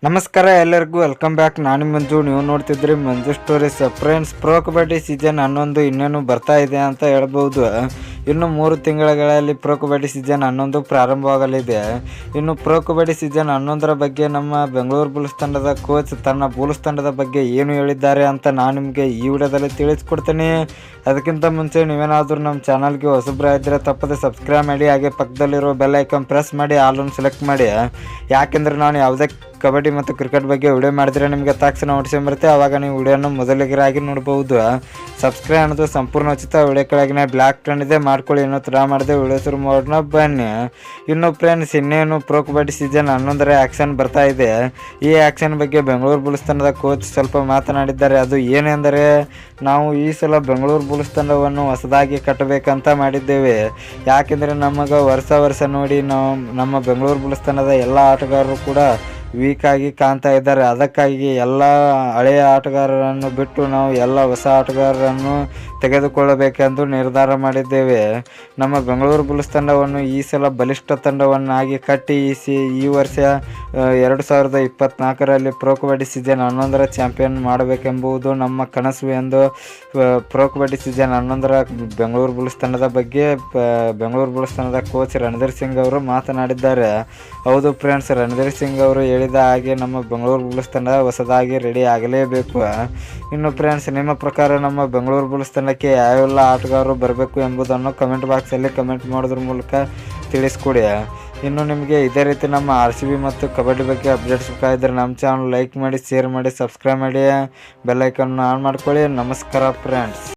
ನಮಸ್ಕಾರ ಎಲ್ಲರಿಗೂ welcome back. ನಾನು ಮಂಜು, ನೀವು ನೋಡ್ತಿದ್ರಿ Manju stories. Friends, Pro Kabaddi season 11 ಇನ್ನೇನು ಬರ್ತಾ ಇದೆ ಅಂತ ಹೇಳ್ಬೋದು. ಇನ್ನು 3 ತಿಂಗಳಲ್ಲಿ ಪ್ರೊ ಕಬಡ್ಡಿ ಸೀಸನ್ 11 ಪ್ರಾರಂಭವಾಗಲಿದೆ. ಇನ್ನು ಪ್ರೊ ಕಬಡ್ಡಿ ಸೀಸನ್ 11ರ ಬಗ್ಗೆ ನಮ್ಮ ಬೆಂಗಳೂರು ಬುಲ್ಸ್ ತಂಡದ ಕೋಚ್ ತನ್ನ ಬುಲ್ಸ್ ತಂಡದ ಬಗ್ಗೆ ಏನು ಹೇಳಿದ್ದಾರೆ ಅಂತ ನಾನು ನಿಮಗೆ ಈ ವಿಡಿಯೋದಲ್ಲಿ ತಿಳಿಸ್ಕೊಡ್ತೀನಿ. ಅದಕ್ಕಿಂತ ಮುಂಚೆ ನೀವೇನಾದರೂ ನಮ್ಮ ಚಾನಲ್ಗೆ ಹೊಸಬ್ರಾಗಿದ್ದರೆ ತಪ್ಪದೆ ಸಬ್ಸ್ಕ್ರೈಬ್ ಮಾಡಿ, ಹಾಗೆ ಪಕ್ಕದಲ್ಲಿರೋ ಬೆಲ್ ಐಕಾನ್ ಪ್ರೆಸ್ ಮಾಡಿ ಆಲ್ ಸೆಲೆಕ್ಟ್ ಮಾಡಿ. ಯಾಕೆಂದರೆ ನಾನು ಯಾವುದೇ ಕಬಡ್ಡಿ ಮತ್ತು ಕ್ರಿಕೆಟ್ ಬಗ್ಗೆ ವಿಡಿಯೋ ಮಾಡಿದರೆ ನಿಮಗೆ ತಕ್ಷಣ ನೋಟಿಫಿಕೇಶನ್ ಬರುತ್ತೆ. ಆವಾಗ ನೀವು ವಿಡಿಯೋನ ಮೊದಲಿಗರಾಗಿ ನೋಡ್ಬೋದು. ಸಬ್ಸ್ಕ್ರೈಬ್ ಅನ್ನೋದು ಸಂಪೂರ್ಣ ಉಚಿತ. ವಿಡಿಯೋ ಕೆಳಗಿನ ಬ್ಲ್ಯಾಕ್ ಟನ್ ಇದೆ, ಮಾಡ್ಕೊಳ್ಳಿ. ಇನ್ನೂ ತರ ಮಾಡಿದೆ ವಿಡಿಯೋ ಶುರು ಮಾಡೋಣ ಬನ್ನಿ. ಇನ್ನು ಫ್ರೆಂಡ್ಸ್, ಇನ್ನೇನು ಪ್ರೊ ಕಬಡ್ಡಿ ಸೀಸನ್ 11ರ ಆ್ಯಕ್ಷನ್ ಬರ್ತಾ ಇದೆ. ಈ ಆ್ಯಕ್ಷನ್ ಬಗ್ಗೆ ಬೆಂಗಳೂರು ಬುಲ್ಸ್ ತಂಡದ ಕೋಚ್ ಸ್ವಲ್ಪ ಮಾತನಾಡಿದ್ದಾರೆ. ಅದು ಏನೆಂದರೆ, ನಾವು ಈ ಸಲ ಬೆಂಗಳೂರು ಬುಲ್ಸ್ ತಂಡವನ್ನು ಹೊಸದಾಗಿ ಕಟ್ಟಬೇಕಂತ ಮಾಡಿದ್ದೇವೆ. ಯಾಕೆಂದರೆ ನಮಗೆ ವರ್ಷ ನೋಡಿ ನಮ್ಮ ಬೆಂಗಳೂರು ಬುಲ್ಸ್ ತಂಡದ ಎಲ್ಲ ಆಟಗಾರರು ಕೂಡ ವೀಕ್ ಆಗಿ ಕಾಣ್ತಾ ಇದ್ದಾರೆ. ಅದಕ್ಕಾಗಿ ಎಲ್ಲ ಹಳೆಯ ಆಟಗಾರರನ್ನು ಬಿಟ್ಟು ನಾವು ಎಲ್ಲ ಹೊಸ ಆಟಗಾರರನ್ನು ತೆಗೆದುಕೊಳ್ಳಬೇಕೆಂದು ನಿರ್ಧಾರ ಮಾಡಿದ್ದೇವೆ. ನಮ್ಮ ಬೆಂಗಳೂರು ಬುಲ್ಸ್ ತಂಡವನ್ನು ಈ ಸಲ ಬಲಿಷ್ಠ ತಂಡವನ್ನಾಗಿ ಕಟ್ಟಿ ಈ ವರ್ಷ 2024ರಲ್ಲಿ ಪ್ರೊ ಕಬಡ್ಡಿ ಸೀಸನ್ 11ರ ಚಾಂಪಿಯನ್ ಮಾಡಬೇಕೆಂಬುದು ನಮ್ಮ ಕನಸು ಎಂದು ಪ್ರೊ ಕಬಡ್ಡಿ ಸೀಸನ್ 11ರ ಬೆಂಗಳೂರು ಬುಲ್ಸ್ ತಂಡದ ಬಗ್ಗೆ ಬೆಂಗಳೂರು ಬುಲ್ಸ್ ತಂಡದ ಕೋಚ್ ರಣಧೀರ್ ಸಿಂಗ್ ಅವರು ಮಾತನಾಡಿದ್ದಾರೆ. ಹೌದು ಫ್ರೆಂಡ್ಸ್, ರಣಧೀರ್ ಸಿಂಗ್ ಅವರು ಹೇಳಿದ ಹಾಗೆ ನಮ್ಮ ಬೆಂಗಳೂರು ಬುಲ್ಸ್ ತಂಡ ಹೊಸದಾಗಿ ರೆಡಿ ಆಗಲೇಬೇಕು. ಇನ್ನು ಫ್ರೆಂಡ್ಸ್, ನಿಮ್ಮ ಪ್ರಕಾರ ನಮ್ಮ ಬೆಂಗಳೂರು ಬುಲ್ಸ್ ತಂಡಕ್ಕೆ ಯಾವೆಲ್ಲ ಆಟಗಾರರು ಬರಬೇಕು ಎಂಬುದನ್ನು ಕಮೆಂಟ್ ಬಾಕ್ಸಲ್ಲಿ ಕಮೆಂಟ್ ಮಾಡೋದ್ರ ಮೂಲಕ ತಿಳಿಸ್ಕೊಡಿ. ಇನ್ನು ನಿಮಗೆ ಇದೇ ರೀತಿ ನಮ್ಮ RCB ಮತ್ತು ಕಬಡ್ಡಿ ಬಗ್ಗೆ ಅಪ್ಡೇಟ್ಸ್ ಬೇಕಾಗಿದ್ದರೆ ನಮ್ಮ ಚಾನಲ್ ಲೈಕ್ ಮಾಡಿ, ಶೇರ್ ಮಾಡಿ, ಸಬ್ಸ್ಕ್ರೈಬ್ ಮಾಡಿ, ಬೆಲ್ ಐಕಾನ್ ಆನ್ ಮಾಡ್ಕೊಳ್ಳಿ. ನಮಸ್ಕಾರ ಫ್ರೆಂಡ್ಸ್.